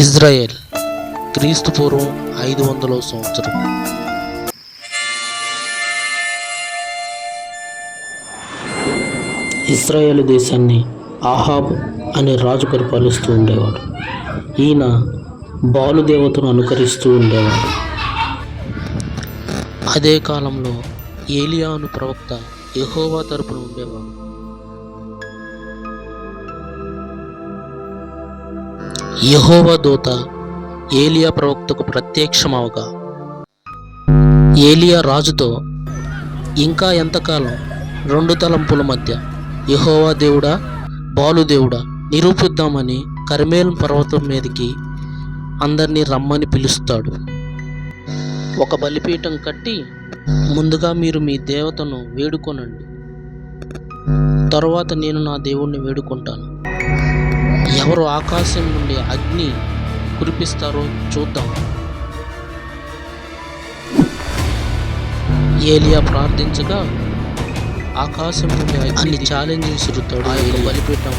Israel క్రీస్తు పూర్వం 500వ సంవత్సరం. ఇజ్రాయేలు దేశాన్ని ఆహాబ్ అనే రాజు పరిపాలిస్తూ ఉండేవాడు. ఈయన బాలు దేవతను అనుకరిస్తూ ఉండేవాడు. అదే కాలంలో ఏలియా అను ప్రవక్త యెహోవా తరపున ఉండేవాడు. యెహోవా దూత ఏలియా ప్రవక్తకు ప్రత్యక్షమవగా ఏలియా రాజుతో, ఇంకా ఎంతకాలం రెండు తలంపుల మధ్య యెహోవా దేవుడా బాలు దేవుడా నిరూపిద్దామని కర్మేల్ పర్వతం మీదకి అందరినీ రమ్మని పిలుస్తాడు. ఒక బలిపీఠం కట్టి ముందుగా మీరు మీ దేవతను వేడుకొనండి, తరువాత నేను నా దేవుణ్ణి వేడుకుంటాను. ఎవరు ఆకాశం నుండి అగ్ని కురిపిస్తారో చూద్దాం. ఏలియా ప్రార్థించగా ఆకాశం నుండి అన్ని ఛాలెంజ్ విసురుతాడు. బలిపీఠం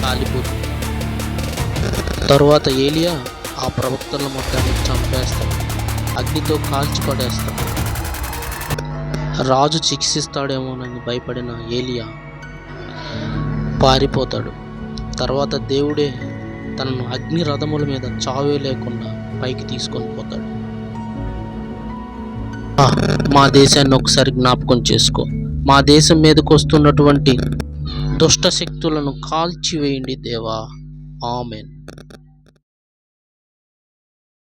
కాలిపోతుంది. తరువాత ఏలియా ఆ ప్రవక్తల మొత్తాన్ని చంపేస్తాడు, అగ్నితో కాల్చి పడేస్తాడు. రాజు శిక్షిస్తాడేమోనని భయపడిన ఏలియా పారిపోతాడు. తర్వాత దేవుడే తనను అగ్ని రథముల మీద చావే లేకుండా పైకి తీసుకొని పోతాడు. మా దేశాన్ని ఒకసారి జ్ఞాపకం చేసుకో. మా దేశం మీదకి వస్తున్నటువంటి దుష్ట శక్తులను కాల్చివేయండి దేవా. ఆమెన్.